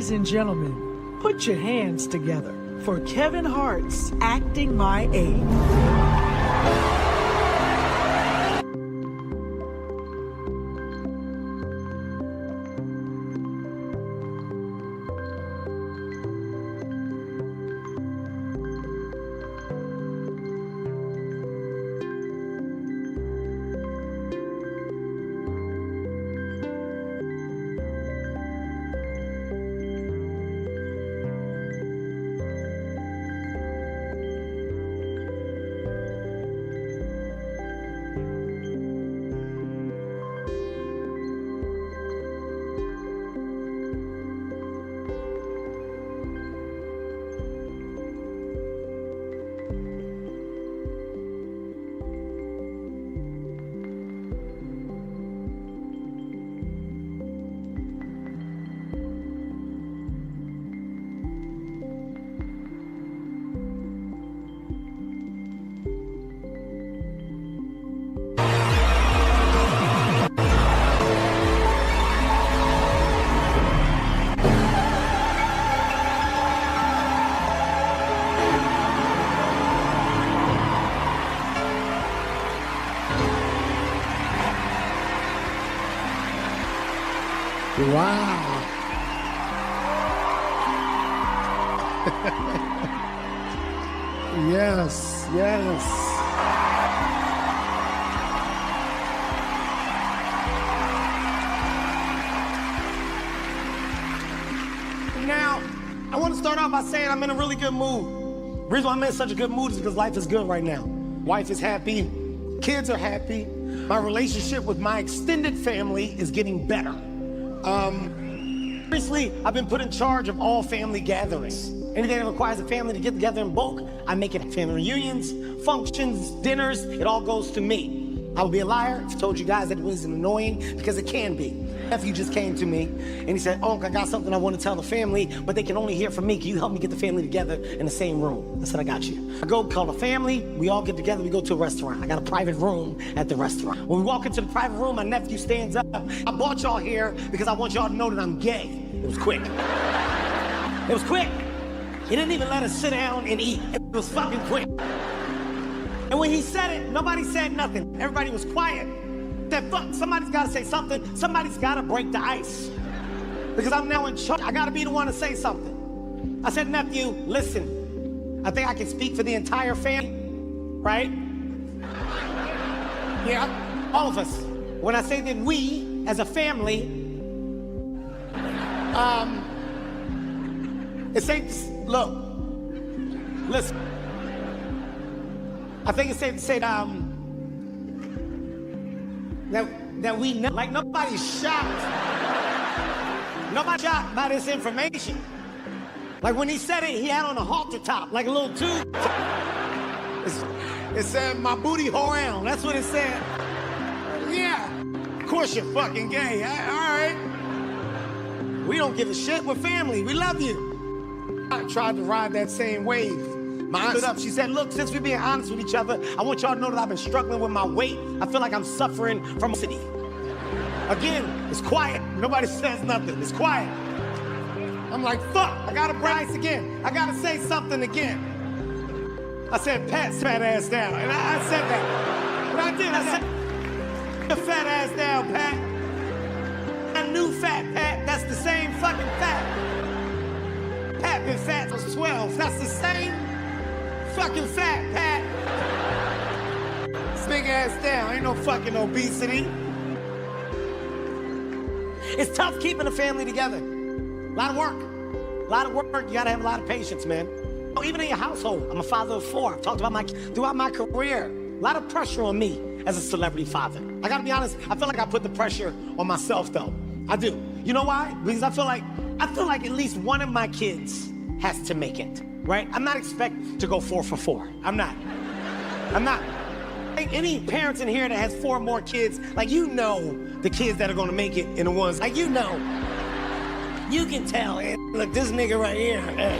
Ladies and gentlemen, put your hands together for Kevin Hart's Acting My Age. Wow. Yes, yes. Now, I want to start off by saying I'm in a really good mood. The reason why I'm in such a good mood is because life is good right now. Wife is happy, kids are happy. My relationship with my extended family is getting better. Recently, I've been put in charge of all family gatherings. Anything that requires a family to get together in bulk, I make it. Family reunions, functions, dinners, it all goes to me. I would be a liar if I told you guys that it was annoying, because it can be. Nephew just came to me and he said, "Uncle, I got something I want to tell the family, but they can only hear from me. Can you help me get the family together in the same room?" I said, "I got you." I go call the family, we all get together, we go to a restaurant. I got a private room at the restaurant. When we walk into the private room, my nephew stands up. "I brought y'all here because I want y'all to know that I'm gay." It was quick. It was quick. He didn't even let us sit down and eat. It was fucking quick. And when he said it, nobody said nothing. Everybody was quiet. That fuck, somebody's gotta say something. Somebody's gotta break the ice. Because I'm now in charge. I gotta be the one to say something. I said, "Nephew, listen. I think I can speak for the entire family, right?" Yeah, all of us. When I say that we, as a family, it's safe to, look, listen. I think it's safe to say that we know, like nobody's shocked. Nobody's shocked by this information. Like when he said it, he had on a halter top, like a little tube. It said, "My booty hole round." That's what it said. Yeah, of course you're fucking gay. All right. We don't give a shit. We're family. We love you. I tried to ride that same wave. My aunt stood up. She said, "Look, since we're being honest with each other, I want y'all to know that I've been struggling with my weight. I feel like I'm suffering from city." Again, it's quiet. Nobody says nothing. It's quiet. I'm like, fuck, I gotta brace again. I gotta say something again. I said, "Pat, fat ass down." And I said that. But I did. I said, "The fat ass down, Pat." A new fat Pat, that's the same fucking fat. Pat been fat since 12. That's the same fucking fat, Pat. Big ass down. Ain't no fucking obesity. It's tough keeping a family together. A lot of work. A lot of work. You gotta have a lot of patience, man. Oh, even in your household, I'm a father of 4. I've talked about throughout my career. A lot of pressure on me as a celebrity father. I gotta be honest, I feel like I put the pressure on myself though. I do. You know why? Because I feel like at least one of my kids has to make it, right? I'm not expecting to go 4 for 4. I'm not. Any parents in here that has 4 more kids, like, you know the kids that are gonna make it and the ones, like, you know. You can tell, hey, look, this nigga right here, hey,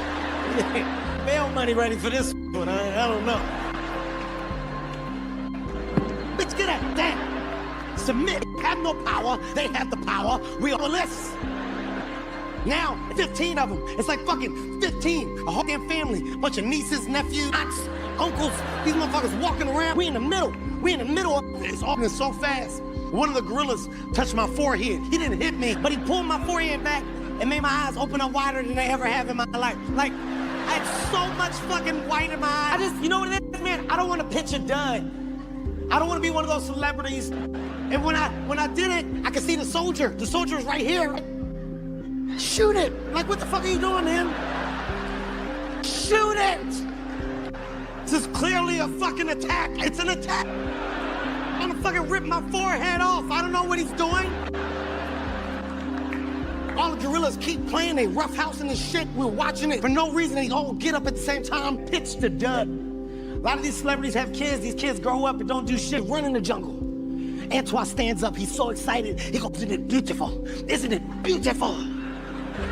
bail money ready for this one, I don't know. Bitch, get out, damn. Submit, have no power, they have the power, we all list. Now, 15 of them. It's like fucking 15. A whole damn family. Bunch of nieces, nephews, aunts, uncles. These motherfuckers walking around. We in the middle. It's all so fast. One of the gorillas touched my forehead. He didn't hit me, but he pulled my forehead back and made my eyes open up wider than they ever have in my life. Like, I had so much fucking white in my eyes. You know what it is, man? I don't want to pitch a dud. I don't want to be one of those celebrities. And when I did it, I could see the soldier. The soldier was right here. Shoot it. Like, what the fuck are you doing, man? Shoot it. This is clearly a fucking attack. It's an attack. I'm gonna fucking rip my forehead off. I don't know what he's doing. All the gorillas keep playing, they roughhousing this shit. We're watching it for no reason. They all get up at the same time, pitch the dud. A lot of these celebrities have kids. These kids grow up and don't do shit, run in the jungle. Antoine stands up, he's so excited. He goes, isn't it beautiful? Isn't it beautiful?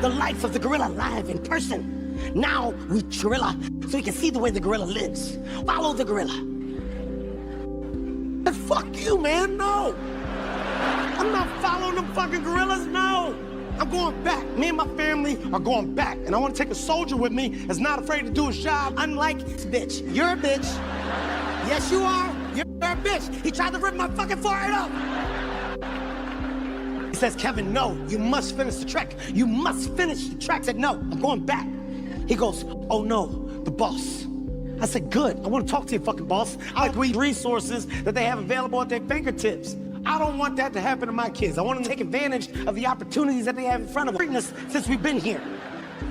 The life of the gorilla live in person. Now we gorilla, so you can see the way the gorilla lives. Follow the gorilla. And fuck you, man, no. I'm not following them fucking gorillas, no. I'm going back. Me and my family are going back. And I want to take a soldier with me that's not afraid to do his job. Unlike this bitch. You're a bitch. Yes, you are. You're a bitch. He tried to rip my fucking forehead off. He says, Kevin, no, you must finish the trek. You must finish the trek. I said, no, I'm going back. He goes, oh no, the boss. I said, good, I want to talk to your fucking boss. I like read resources that they have available at their fingertips. I don't want that to happen to my kids. I want them to take advantage of the opportunities that they have in front of them since we've been here.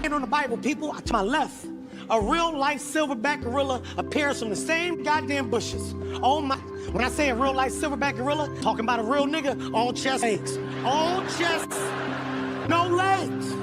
And on the Bible, people, to my left, a real-life silverback gorilla appears from the same goddamn bushes. Oh my, when I say a real-life silverback gorilla, talking about a real nigga, all chest legs. All chest, no legs.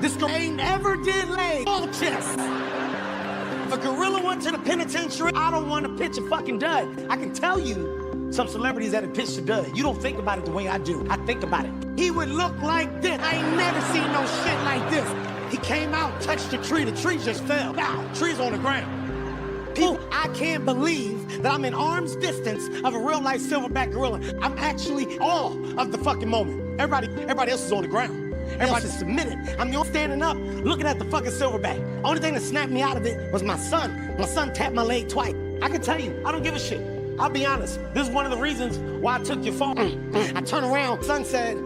This girl ain't ever did legs, all chest. If a gorilla went to the penitentiary, I don't want to pitch a fucking dud. I can tell you some celebrities that have pitched a dud. You don't think about it the way I do. I think about it. He would look like this. I ain't never seen no shit like this. He came out, touched the tree just fell. Now, tree's on the ground. People, I can't believe that I'm in arm's distance of a real-life silverback gorilla. I'm actually all of the fucking moment. Everybody else is on the ground. Everybody's submitted. I'm the only standing up, looking at the fucking silverback. Only thing that snapped me out of it was my son. My son tapped my leg twice. I can tell you, I don't give a shit. I'll be honest. This is one of the reasons why I took your phone. I turned around. Son said,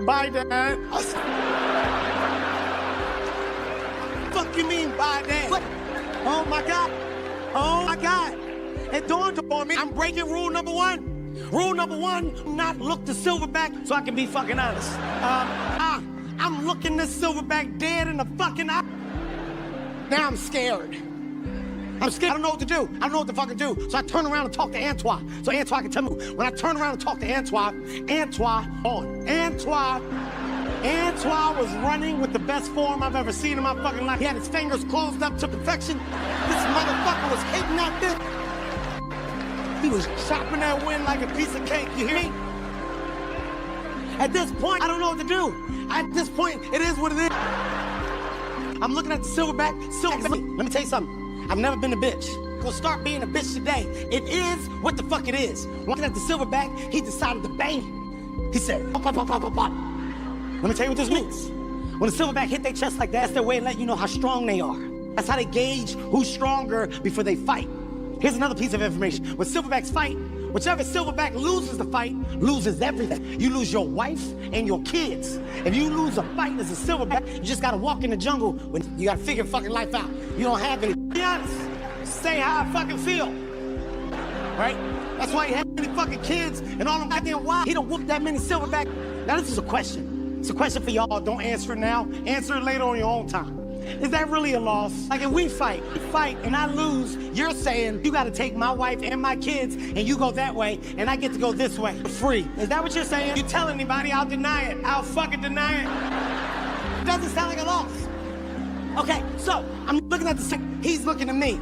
bye, Dad. I said, fuck you mean, bye, Dad? What? Oh, my God. Oh, my God. It dawned upon me. I'm breaking rule number one. Rule number one, not look the silverback so I can be fucking honest. I'm looking this silverback dead in the fucking eye. Now I'm scared. I'm scared. I don't know what to do. I don't know what to fucking do. So I turn around and talk to Antoine. So Antoine can tell me. When I turn around and talk to Antoine was running with the best form I've ever seen in my fucking life. He had his fingers closed up to perfection. This motherfucker was hitting that bitch. He was chopping that wind like a piece of cake, you hear me? At this point, I don't know what to do. At this point, it is what it is. I'm looking at the silverback. Let me tell you something. I've never been a bitch. Gonna start being a bitch today. It is what the fuck it is. Looking at the silverback, he decided to bang. He said, pop, pop, pop, pop, pop, pop. Let me tell you what this means. When the silverback hit their chest like that, that's their way of letting you know how strong they are. That's how they gauge who's stronger before they fight. Here's another piece of information. When silverbacks fight, whichever silverback loses the fight, loses everything. You lose your wife and your kids. If you lose a fight as a silverback, you just gotta walk in the jungle when you gotta figure fucking life out. You don't have any. Be honest. Say how I fucking feel. Right? That's why he had many fucking kids and all them goddamn wild. He don't whoop that many silverback. Now this is a question. It's a question for y'all. Don't answer it now. Answer it later on your own time. Is that really a loss? Like if we fight and I lose, you're saying you gotta take my wife and my kids and you go that way and I get to go this way for free. Is that what you're saying? You tell anybody, I'll deny it. I'll fucking deny it. It doesn't sound like a loss. Okay, so I'm looking at the he's looking at me.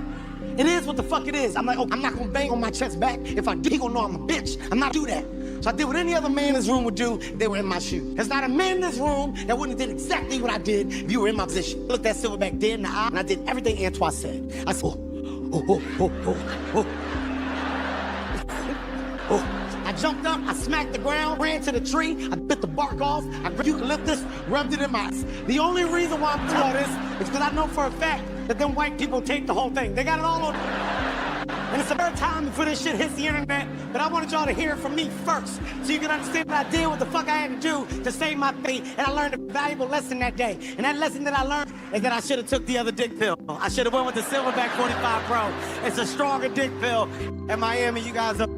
It is what the fuck it is. I'm like, oh, I'm not gonna bang on my chest back. If I do, he gonna know I'm a bitch. I'm not do that. So I did what any other man in this room would do if they were in my shoes. There's not a man in this room that wouldn't have did exactly what I did if you were in my position. I looked that silverback dead in the eye, and I did everything Antoine said. I said, oh. I jumped up, I smacked the ground, ran to the tree, I bit the bark off, I grabbed eucalyptus, rubbed it in my eyes. The only reason why I'm doing all this is because I know for a fact that them white people tape the whole thing. They got it all on. And it's the third time before this shit hits the internet, but I wanted y'all to hear it from me first, so you can understand what I did, what the fuck I had to do to save my fate, and I learned a valuable lesson that day. And that lesson that I learned is that I should have took the other dick pill. I should have went with the Silverback 45 Pro. It's a stronger dick pill. In Miami, you guys are...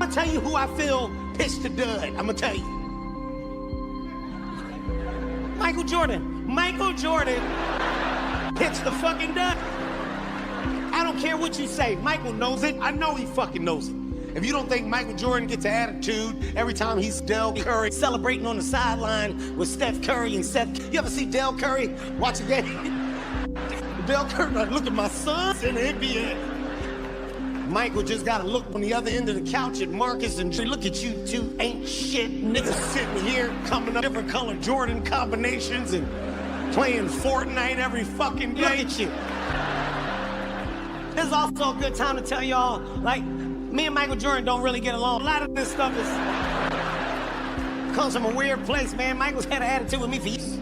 Tell you who I feel pitched to dud. I'm gonna tell you. Michael Jordan. Michael Jordan pitched the fucking dud. I don't care what you say. Michael knows it. I know he fucking knows it. If you don't think Michael Jordan gets an attitude every time he's Del Curry celebrating on the sideline with Steph Curry and Seth. You ever see Del Curry watch a game? Del Curry, like, look at my sons in the NBA. Michael just got to look on the other end of the couch at Marcus and say, look at you two ain't shit niggas sitting here coming up different color Jordan combinations and playing Fortnite every fucking day. Look at you. This is also a good time to tell y'all, like, me and Michael Jordan don't really get along. A lot of this stuff comes from a weird place, man. Michael's had an attitude with me for years.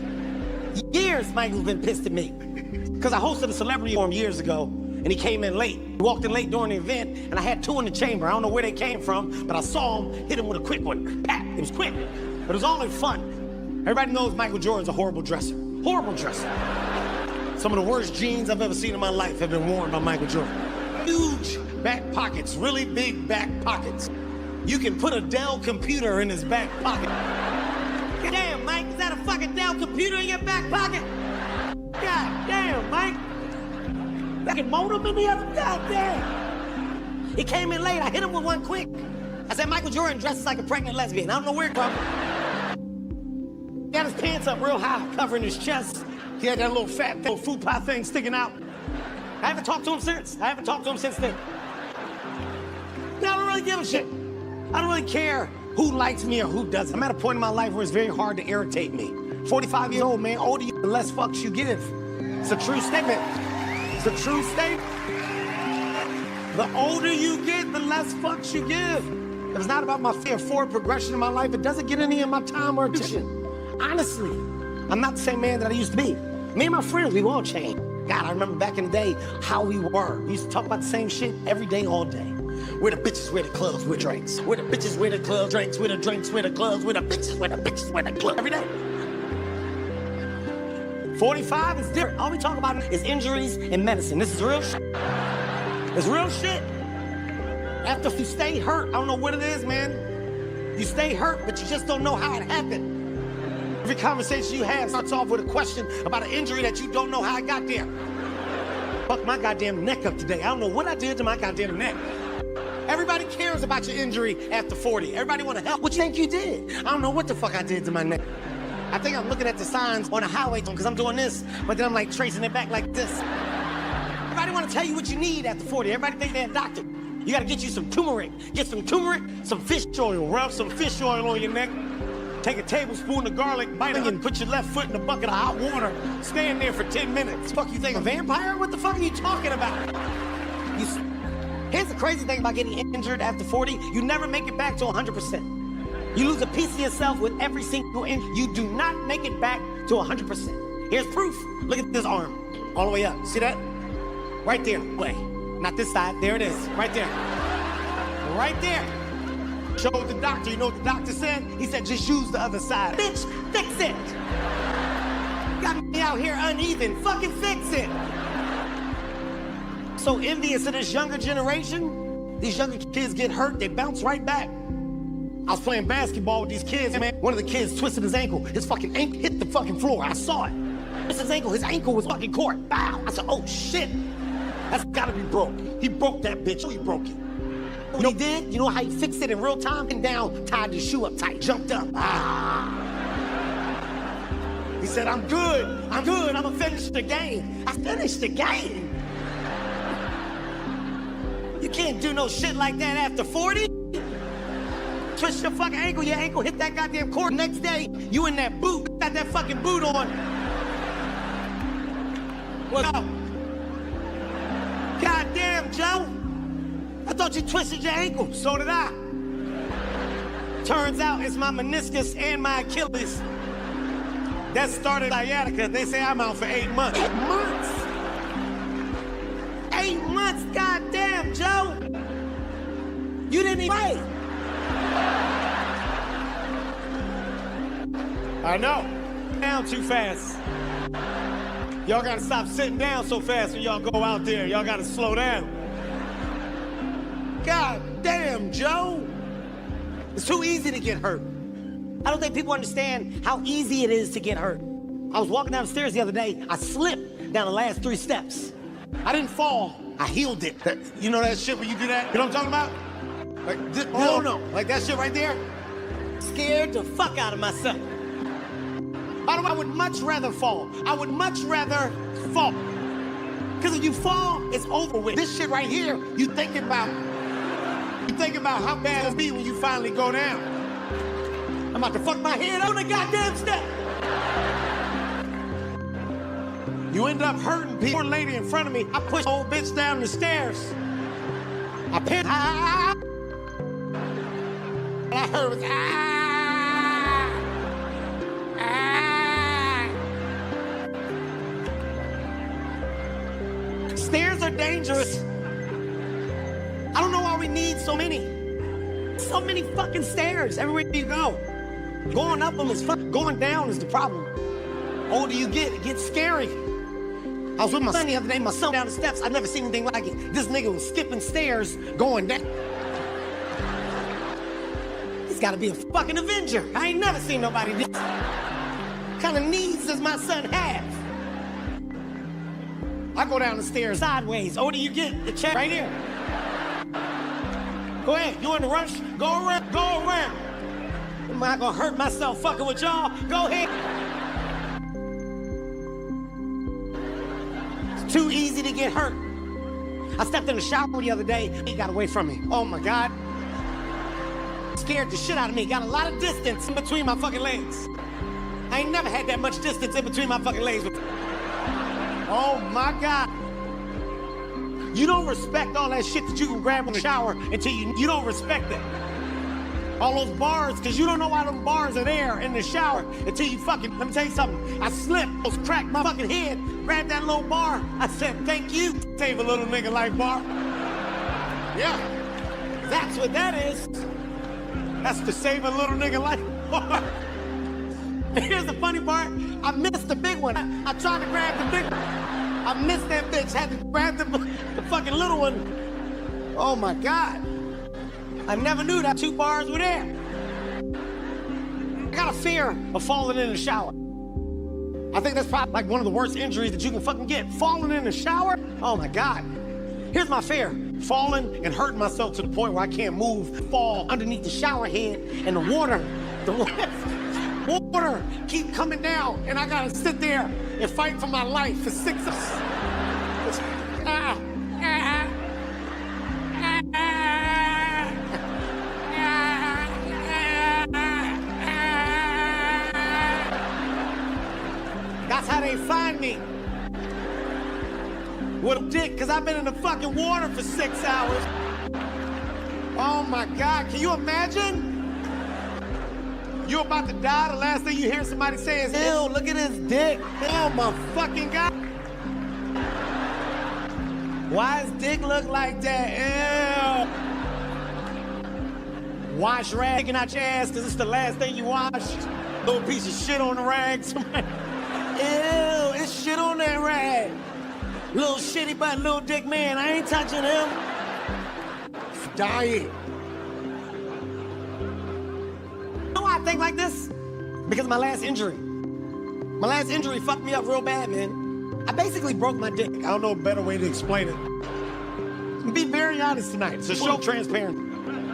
Years Michael's been pissed at me. Because I hosted a celebrity forum years ago, and he came in late. He walked in late during the event, and I had two in the chamber. I don't know where they came from, but I saw him, hit him with a quick one. Pat, it was quick, but it was all in fun. Everybody knows Michael Jordan's a horrible dresser. Horrible dresser. Some of the worst jeans I've ever seen in my life have been worn by Michael Jordan. Huge back pockets, really big back pockets. You can put a Dell computer in his back pocket. Damn, Mike, is that a fucking Dell computer in your back pocket? God damn, Mike. Fucking modem in the other, goddamn. He came in late, I hit him with one quick. I said, Michael Jordan dresses like a pregnant lesbian. I don't know where it from. He had his pants up real high, covering his chest. He had that little fat, little food pie thing sticking out. I haven't talked to him since. I haven't talked to him since then. No, I don't really give a shit. I don't really care who likes me or who doesn't. I'm at a point in my life where it's very hard to irritate me. 45 years old, man, older you, the less fucks you give. It's a true statement. It's a true statement. The older you get, the less fucks you give. If it's not about my forward progression in my life, it doesn't get any of my time or attention. Honestly, I'm not the same man that I used to be. Me and my friends, we've all changed. God, I remember back in the day how we were. We used to talk about the same shit every day, all day. We're the bitches, we're the clubs, we're drinks. We're the bitches, we're the clubs, drinks, we're the drinks, we're the clubs, we're the bitches, we're the bitches, we're the clubs. Every day. 45 is different. All we talk about is injuries and medicine. This is real shit. It's real shit. After you stay hurt, I don't know what it is, man. You stay hurt, but you just don't know how it happened. Every conversation you have starts off with a question about an injury that you don't know how I got there. Fuck my goddamn neck up today. I don't know what I did to my goddamn neck. Every Everybody cares about your injury after 40. Everybody want to help. What you think you did? I don't know what the fuck I did to my neck. I think I'm looking at the signs on the highway because I'm doing this, but then I'm like tracing it back like this. Everybody want to tell you what you need after 40. Everybody think they're a doctor. You got to get you some turmeric. Get some turmeric, some fish oil. Rub some fish oil on your neck. Take a tablespoon of garlic, bite it, and put your left foot in a bucket of hot water. Stand there for 10 minutes. Fuck, you think a vampire? What the fuck are you talking about? Here's the crazy thing about getting injured after 40. You never make it back to 100%. You lose a piece of yourself with every single injury. You do not make it back to 100%. Here's proof. Look at this arm. All the way up. See that? Right there. Wait. Not this side. There it is. Right there. Right there. Showed the doctor. You know what the doctor said? He said, just use the other side. Bitch, fix it. Got me out here uneven. Fucking fix it. So envious of this younger generation. These younger kids get hurt. They bounce right back. I was playing basketball with these kids, man. One of the kids twisted his ankle. His fucking ankle hit the fucking floor. I saw it. Twisted his ankle was fucking caught. Bow. I said, oh shit. That's gotta be broke. He broke that bitch. He broke it. You know what he did? You know how he fixed it in real time? And down, tied his shoe up tight, jumped up. He said, I'm good. I'm gonna finish the game. I finished the game. You can't do no shit like that after 40. Twist your fucking ankle, your ankle hit that goddamn court. Next day, you in that boot, got that fucking boot on. What's up? Goddamn, Joe. I thought you twisted your ankle. So did I. Turns out it's my meniscus and my Achilles. That started sciatica. They say I'm out for 8 months. 8 months? 8 months, goddamn, Joe. You didn't even wait. I know. Down too fast. Y'all gotta stop sitting down so fast when y'all go out there. Y'all gotta slow down. God damn, Joe. It's too easy to get hurt. I don't think people understand how easy it is to get hurt. I was walking down the stairs the other day. I slipped down the last 3 steps. I didn't fall. I healed it. You know that shit when you do that? You know what I'm talking about? Like this, no. Like that shit right there? Scared the fuck out of myself. By the way, I would much rather fall. I would much rather fall. Because if you fall, it's over with. This shit right here, you think about how bad it'll be when you finally go down. I'm about to fuck my head on the goddamn step. You end up hurting people. Poor lady in front of me, I pushed the old bitch down the stairs. I panicked. And I heard it was Stairs are dangerous. I don't know why we need so many. So many fucking stairs everywhere you go. Going up them is fun. Going down is the problem. Older you get, it gets scary. I was with my son the other day, my son down the steps. I've never seen anything like it. This nigga was skipping stairs going down. He's gotta be a fucking Avenger. I ain't never seen nobody do this. What kind of needs does my son have? I go down the stairs sideways. Older you get, the check right here. Go ahead, you in the rush? Go around, go around. Am I gonna hurt myself fucking with y'all? Go ahead. It's too easy to get hurt. I stepped in the shower the other day. He got away from me. Oh my God. Scared the shit out of me. Got a lot of distance in between my fucking legs. I ain't never had that much distance in between my fucking legs. Oh my God. You don't respect all that shit that you can grab in the shower until you don't respect it. All those bars, because you don't know why them bars are there in the shower until you fucking, let me tell you something. I slipped, almost cracked my fucking head, grabbed that little bar. I said, thank you, save a little nigga life bar. Yeah, that's what that is. That's to save a little nigga life bar. Here's the funny part. I missed the big one. I tried to grab the big one. I missed that bitch. Had to grab the fucking little one. Oh my God. I never knew that 2 bars were there. I got a fear of falling in the shower. I think that's probably like one of the worst injuries that you can fucking get. Falling in the shower? Oh my God. Here's my fear. falling and hurting myself to the point where I can't move, fall underneath the shower head, and the water keep coming down, and I gotta sit there and fight for my life for 6 hours. That's how they find me. With a dick, because I've been in the fucking water for 6 hours. Oh my God, can you imagine? You're about to die, the last thing you hear somebody say is, ew, look at his dick. Oh my fucking God. Why does dick look like that? Ew. Wash ragging out your ass, because it's the last thing you washed. Little piece of shit on the rag. Ew, it's shit on that rag. Little shitty butt, little dick man, I ain't touching him. Dying. You know why I think like this? Because of my last injury. My last injury fucked me up real bad, man. I basically broke my dick. I don't know a better way to explain it. I'm be very honest tonight. It's a show transparent.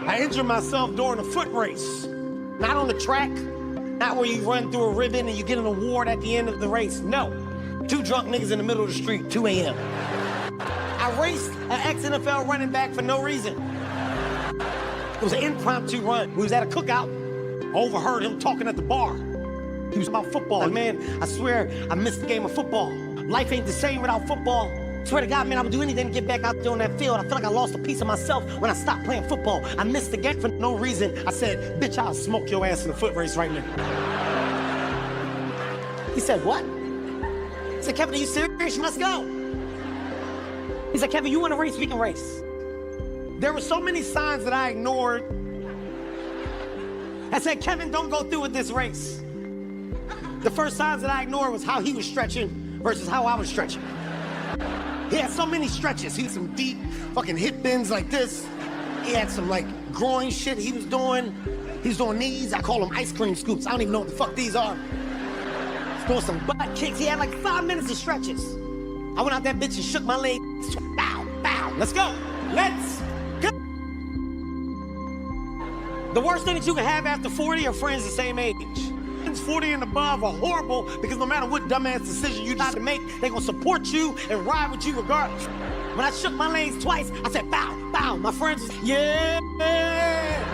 I injured myself during a foot race. Not on the track, not where you run through a ribbon and you get an award at the end of the race. No. 2 drunk niggas in the middle of the street, 2 a.m. I raced an ex-NFL running back for no reason. It was an impromptu run. We was at a cookout. I overheard him talking at the bar. He was about football. And man, I swear, I missed the game of football. Life ain't the same without football. Swear to God, man, I would do anything to get back out there on that field. I feel like I lost a piece of myself when I stopped playing football. I missed the game for no reason. I said, bitch, I'll smoke your ass in a foot race right now. He said, what? I said, Kevin, are you serious? Let's go. He said, Kevin, you want to race? We can race. There were so many signs that I ignored. I said, Kevin, don't go through with this race. The first signs that I ignored was how he was stretching versus how I was stretching. He had so many stretches. He had some deep fucking hip bends like this. He had some like groin shit he was doing. He was doing these. I call them ice cream scoops. I don't even know what the fuck these are. Doing some butt kicks. He had like 5 minutes of stretches. I went out that bitch and shook my leg. Bow, bow. Let's go. Let's go. The worst thing that you can have after 40 are friends the same age. 40 and above are horrible because no matter what dumbass decision you decide to make, they gonna support you and ride with you regardless. When I shook my legs twice, I said, bow, bow. My friends was, yeah,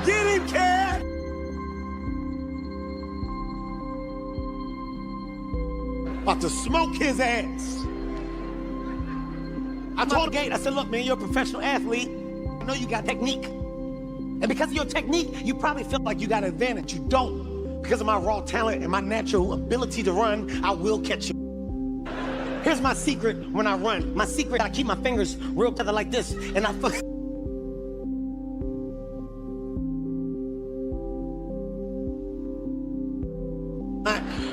get him, Kev. About to smoke his ass. I told the gate, I said, look, man, you're a professional athlete. I know you got technique. And because of your technique, you probably feel like you got an advantage. You don't. Because of my raw talent and my natural ability to run, I will catch you. Here's my secret when I run. My secret, I keep my fingers real together like this, and I fuck.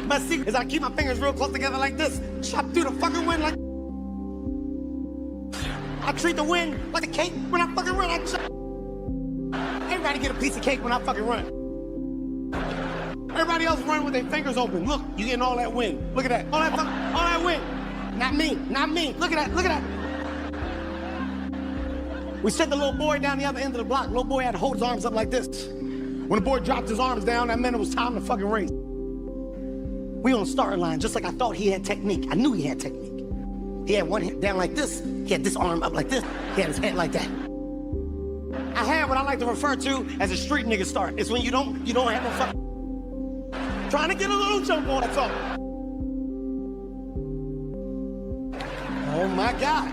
My secret is I keep my fingers real close together like this. Chop through the fucking wind like. I treat the wind like a cake when I fucking run. Everybody get a piece of cake when I fucking run. Everybody else running with their fingers open. Look, you getting all that wind. Look at that. All that wind. Not me, not me. Look at that, look at that. We sent the little boy down the other end of the block. Little boy had to hold his arms up like this. When the boy dropped his arms down, that meant it was time to fucking race. We on the starting line, just like I thought he had technique. I knew he had technique. He had one hand down like this. He had this arm up like this. He had his head like that. I had what I like to refer to as a street nigga start. It's when you don't have no fucking. Trying to get a little jump on, that's all. Oh my God.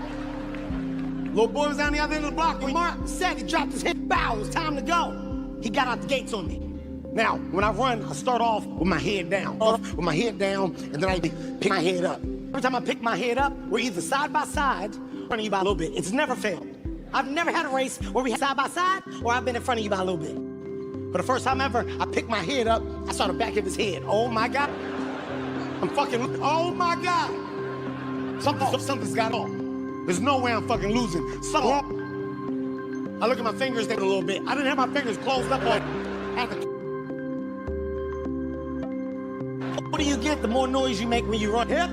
Little boy was down the other end of the block. When Mark said he dropped his hip, bow, it was time to go. He got out the gates on me. Now, when I run, I start off with my head down. And then I pick my head up. Every time I pick my head up, we're either side by side, in front of you by a little bit. It's never failed. I've never had a race where we had side by side, or I've been in front of you by a little bit. But the first time ever, I picked my head up, I saw the back of his head. Oh my God. I'm fucking, oh my God. Something's got on. There's no way I'm fucking losing. I look at my fingers there a little bit. I didn't have my fingers closed up on. What do you get the more noise you make when you run? Yeah.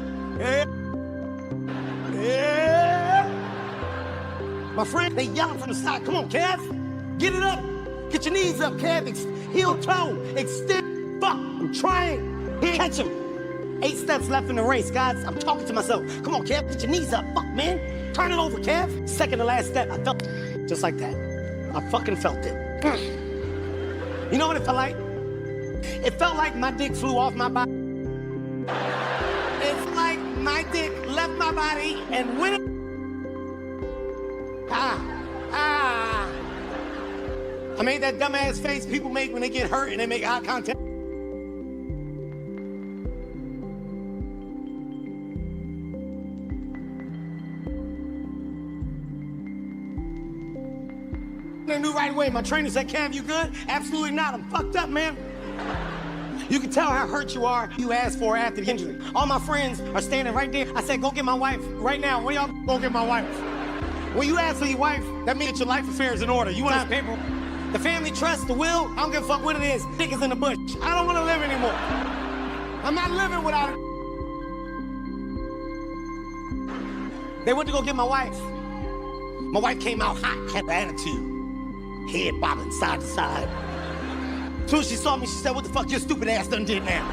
My friend, they yelling from the side. Come on, Kev. Get it up. Get your knees up, Kev. Heel toe. Extend. Fuck. I'm trying. Here, catch him. 8 steps left in the race, guys. I'm talking to myself. Come on, Kev. Get your knees up. Fuck, man. Turn it over, Kev. Second to last step. I felt it. Just like that. I fucking felt it. You know what it felt like? It felt like my dick flew off my body. It's like my dick left my body and went. I made that dumbass face people make when they get hurt and they make eye contact. I knew right away. My trainer said, Cam, you good? Absolutely not. I'm fucked up, man. You can tell how hurt you are. You asked for after the injury. All my friends are standing right there. I said, go get my wife right now. When y'all go get my wife? When you ask for your wife, that means your life affairs in order. You want to paper? The family trust, the will, I don't give a fuck what it is. Dick is in the bush. I don't want to live anymore. I'm not living without it. They went to go get my wife. My wife came out hot, had an attitude. Head bobbing side to side. As soon as she saw me, she said, what the fuck your stupid ass done did now?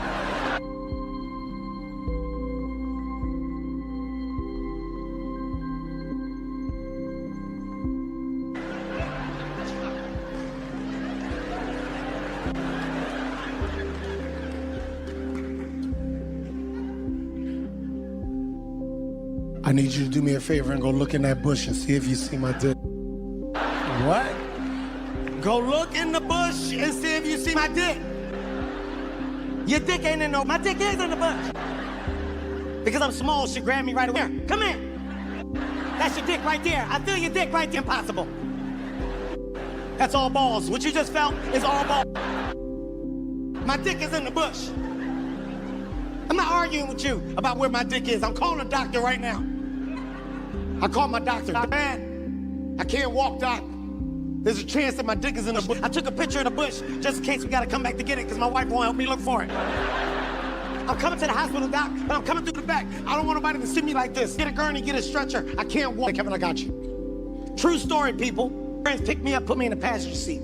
I need you to do me a favor and go look in that bush and see if you see my dick. What? Go look in the bush and see if you see my dick. Your dick ain't in no, my dick is in the bush. Because I'm small, she grabbed me right away. Here, come in. That's your dick right there. I feel your dick right there. Impossible. That's all balls. What you just felt is all balls. My dick is in the bush. I'm not arguing with you about where my dick is. I'm calling a doctor right now. I called my doctor. Man, I can't walk, doc. There's a chance that my dick is in the bush. I took a picture of the bush just in case we gotta come back to get it because my wife won't help me look for it. I'm coming to the hospital, doc, but I'm coming through the back. I don't want nobody to see me like this. Get a gurney, get a stretcher. I can't walk. Kevin, I got you. True story, people. Friends picked me up, put me in the passenger seat.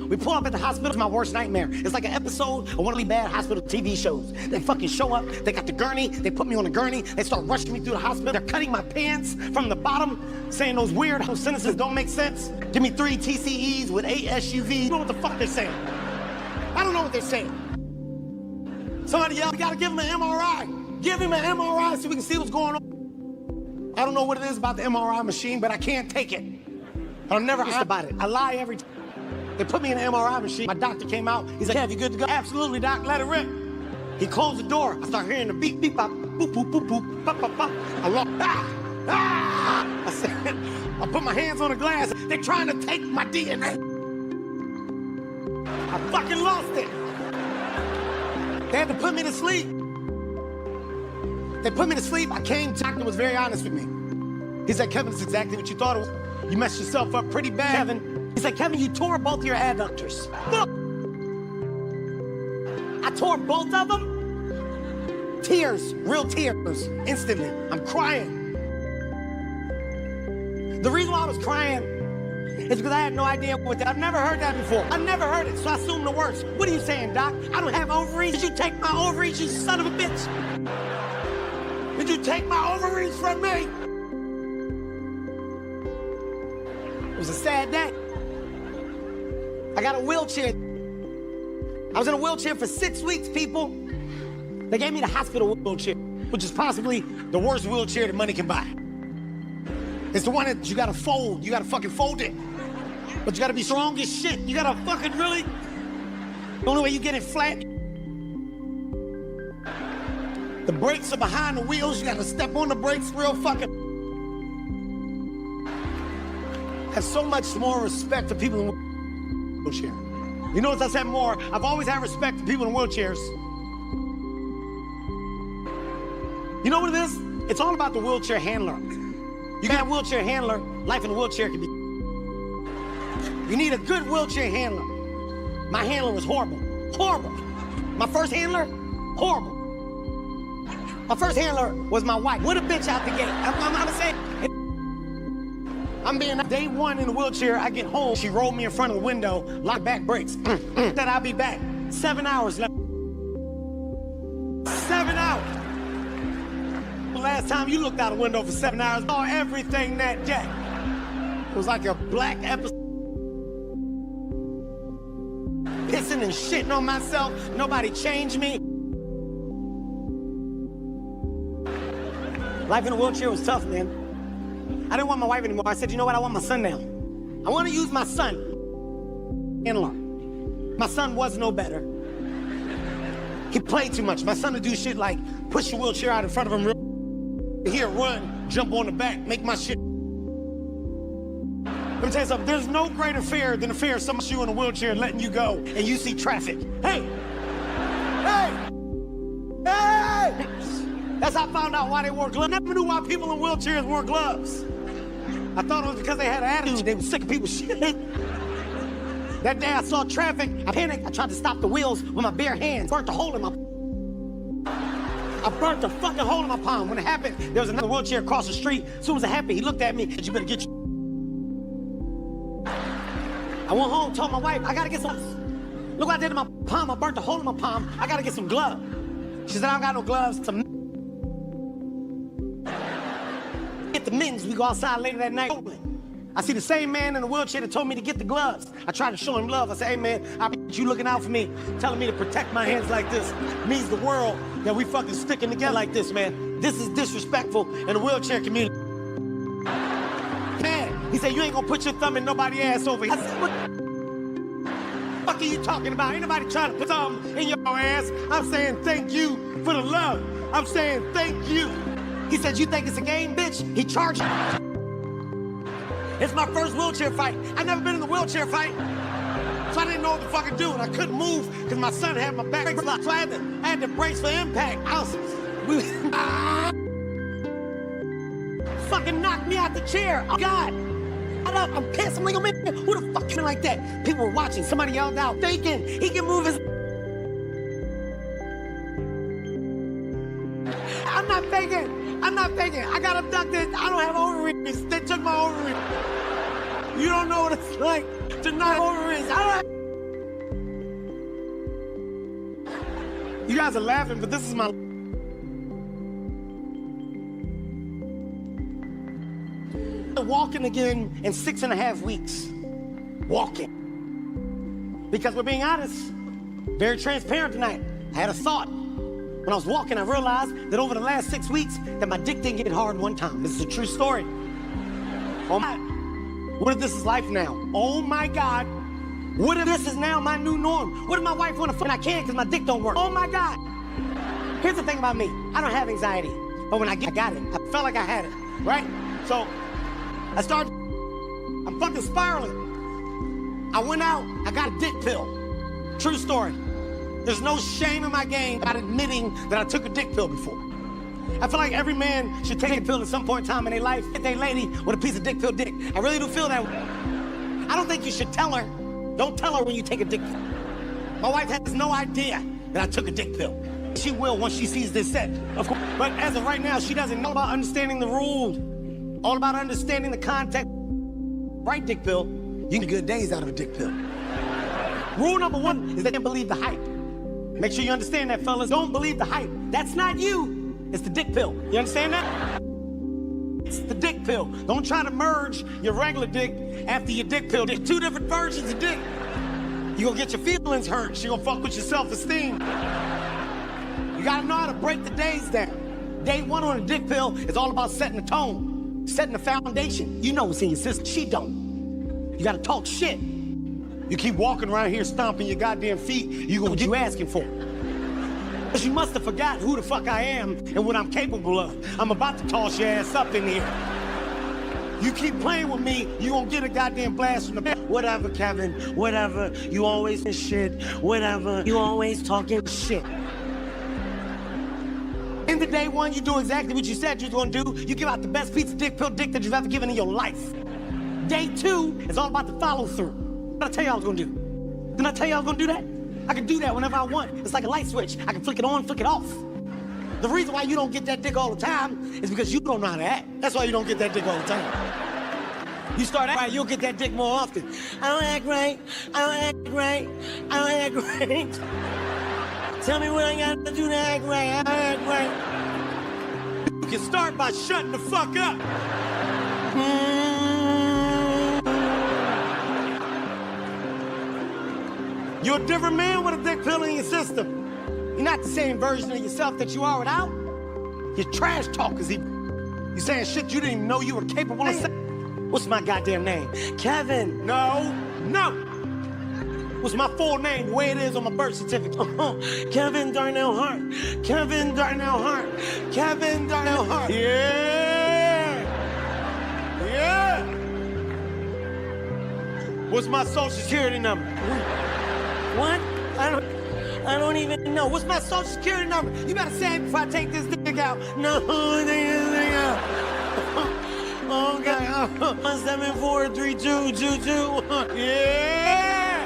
We pull up at the hospital, it's my worst nightmare. It's like an episode of one of these bad hospital TV shows. They fucking show up, they got the gurney, they put me on the gurney, they start rushing me through the hospital. They're cutting my pants from the bottom, saying those weird sentences don't make sense. Give me 3 TCEs with 8 SUVs. You know what the fuck they're saying? I don't know what they're saying. Somebody yelled, we gotta give him an MRI. Give him an MRI so we can see what's going on. I don't know what it is about the MRI machine, but I can't take it. I'm never asked about it. I lie every time. They put me in an MRI machine. My doctor came out. He's like, Kev, you good to go? Absolutely, doc. Let it rip. He closed the door. I start hearing the beep, beep, bop, boop, boop, boop, boop, bop, bop, bop. I lost. I said, I put my hands on the glass. They're trying to take my DNA. I fucking lost it. They had to put me to sleep. They put me to sleep. I came. The doctor was very honest with me. He said, Kevin, it's exactly what you thought it was. You messed yourself up pretty bad, Kevin. He said, Kevin, you tore both your adductors. Look. I tore both of them. Tears, real tears, instantly. I'm crying. The reason why I was crying is because I had no idea what that. I've never heard that before. I've never heard it, so I assumed the worst. What are you saying, doc? I don't have ovaries? Did you take my ovaries, you son of a bitch? Did you take my ovaries from me? It was a sad day. I got a wheelchair. I was in a wheelchair for 6 weeks, people. They gave me the hospital wheelchair, which is possibly the worst wheelchair that money can buy. It's the one that you gotta fold. You gotta fucking fold it. But you gotta be strong as shit. You gotta fucking really... The only way you get it flat... The brakes are behind the wheels. You gotta step on the brakes real fucking... I have so much more respect for people in wheelchair. You know, as I said more, I've always had respect for people in wheelchairs. You know what it is? It's all about the wheelchair handler. You got a wheelchair handler, life in a wheelchair can be... You need a good wheelchair handler. My handler was horrible. Horrible. My first handler, horrible. My first handler was my wife. What a bitch out the gate. I'm gonna say, I'm being day one in the wheelchair. I get home. She rolled me in front of the window, locked back brakes. Said I'll be back. 7 hours left. 7 hours. The last time you looked out a window for 7 hours, saw everything that day. It was like a black episode. Pissing and shitting on myself. Nobody changed me. Life in a wheelchair was tough, man. I didn't want my wife anymore. I said, you know what? I want my son now. I want to use my son. In-law. My son was no better. He played too much. My son would do shit like push your wheelchair out in front of him. Here, run, jump on the back, make my shit. Let me tell you something. There's no greater fear than the fear of someone you in a wheelchair letting you go and you see traffic. Hey! Hey! Hey! That's how I found out why they wore gloves. I never knew why people in wheelchairs wore gloves. I thought it was because they had an attitude. They were sick of people's shit. That day I saw traffic. I panicked. I tried to stop the wheels with my bare hands. Burnt the hole in my... I burnt the fucking hole in my palm. When it happened, there was another wheelchair across the street. As soon as it happened, he looked at me and said, you better get your... I went home, told my wife, I gotta get some... Look what I did to my palm. I burnt the hole in my palm. I gotta get some gloves. She said, I don't got no gloves. Some... Get the mittens. We go outside later that night. I see the same man in a wheelchair that told me to get the gloves. I tried to show him love. I said, hey man, I appreciate you looking out for me, telling me to protect my hands like this. It means the world that we fucking sticking together like this, man. This is disrespectful in the wheelchair community. Man, he said, you ain't gonna put your thumb in nobody's ass over here. I said, what the fuck are you talking about? Ain't nobody trying to put something in your ass. I'm saying thank you for the love. I'm saying thank you. He said, you think it's a game, bitch? He charged me. It's my first wheelchair fight. I've never been in a wheelchair fight. So I didn't know what to fucking do, and I couldn't move because my son had my back locked. So I had to brace for impact. Fucking knocked me out the chair. Oh, God. I'm pissed. I'm like, who the fuck can like that? People were watching. Somebody yelled out, faking. He can move his... I'm not faking. I'm not faking. I got abducted. I don't have ovaries. They took my ovaries. You don't know what it's like to not ovaries. You guys are laughing, but this is my... Walking again in 6.5 weeks. Walking. Because we're being honest, very transparent tonight. I had a thought. When I was walking, I realized that over the last 6 weeks, that my dick didn't get hard one time. This is a true story. Oh my, what if this is life now? Oh my God, what if this is now my new norm? What if my wife wanna fuck and I can't because my dick don't work? Oh my God. Here's the thing about me, I don't have anxiety, but when I got it, I felt like I had it, right? So, I'm fucking spiraling. I went out, I got a dick pill. True story. There's no shame in my game about admitting that I took a dick pill before. I feel like every man should take a pill at some point in time in their life, hit their lady with a piece of dick pill dick. I really do feel that way. I don't think you should tell her. Don't tell her when you take a dick pill. My wife has no idea that I took a dick pill. She will once she sees this set, of course. But as of right now, she doesn't know about understanding the rules, all about understanding the context. Right dick pill, you get good days out of a dick pill. Rule number 1 is that you believe the hype. Make sure you understand that, fellas. Don't believe the hype. That's not you. It's the dick pill. You understand that? It's the dick pill. Don't try to merge your regular dick after your dick pill. There's 2 different versions of dick. You're gonna get your feelings hurt. You're gonna fuck with your self-esteem. You gotta know how to break the days down. Day 1 on a dick pill is all about setting the tone, setting the foundation. You know what's in your system. She don't. You gotta talk shit. You keep walking around here stomping your goddamn feet, you gonna get what you asking for. Because you must have forgot who the fuck I am and what I'm capable of. I'm about to toss your ass up in here. You keep playing with me, you gonna get a goddamn blast from the back. Whatever, Kevin, whatever. You always shit, whatever. You always talking shit. In the day 1, you do exactly what you said you was gonna do. You give out the best piece of dick pill dick that you've ever given in your life. Day 2 is all about the follow through. What did I tell you I was gonna do? Didn't I tell you I was gonna do that? I can do that whenever I want. It's like a light switch. I can flick it on, flick it off. The reason why you don't get that dick all the time is because you don't know how to act. That's why you don't get that dick all the time. You start acting right, you'll get that dick more often. I don't act right. I don't act right. I don't act right. Tell me what I got to do to act right. I don't act right. You can start by shutting the fuck up. You're a different man with a dick pill in your system. You're not the same version of yourself that you are without. You're trash talkers. You're saying shit you didn't even know you were capable of saying. What's my goddamn name? Kevin. No. What's my full name? The way it is on my birth certificate. Kevin Darnell Hart. Kevin Darnell Hart. Kevin Darnell Hart. Yeah. What's my social security number? What? I don't even know. What's my social security number? You better say it before I take this dick out. No, take this dick out. Okay. 1743222. Yeah.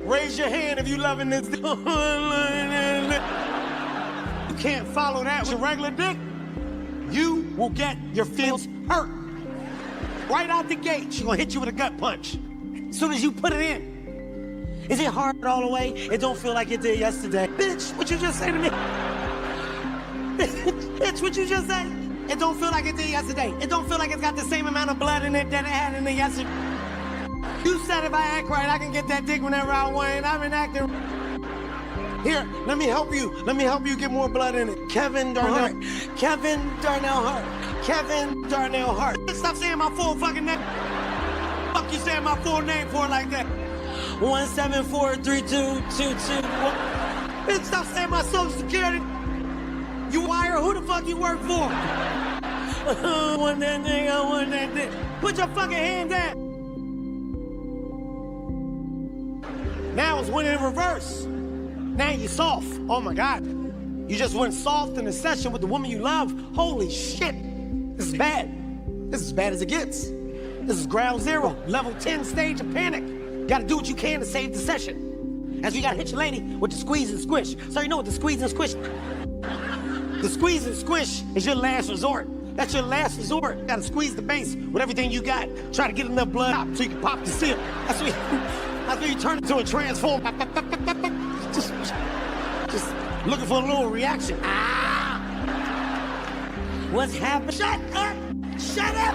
Raise your hand if you loving this. You can't follow that with a regular dick. You will get your feelings hurt. Right out the gate, she's gonna hit you with a gut punch. As soon as you put it in. Is it hard all the way? It don't feel like it did yesterday. Bitch, what you just say to me? Bitch, what you just say? It don't feel like it did yesterday. It don't feel like it's got the same amount of blood in it that it had in it yesterday. You said if I act right, I can get that dick whenever I want, and I've been acting. Here, let me help you. Let me help you get more blood in it. Kevin Darnell Hart. Kevin Darnell Hart. Kevin Darnell Hart. Stop saying my full fucking name. Fuck you saying my full name for like that. 1743222. Bitch, stop saying my social security. You wire, who the fuck you work for? I want that thing, I want that thing. Put your fucking hand down. Now it's winning in reverse. Now you're soft. Oh my God. You just went soft in a session with the woman you love. Holy shit. This is bad. This is as bad as it gets. This is ground zero, level 10 stage of panic. Gotta do what you can to save the session. As you gotta hit your lady with the squeeze and squish. So you know what the squeeze and squish. The squeeze and squish is your last resort. That's your last resort. You gotta squeeze the base with everything you got. Try to get enough blood out so you can pop the seal. That's where you turn into a transform. Just looking for a little reaction. Ah! What's happening? Shut up! Shut up!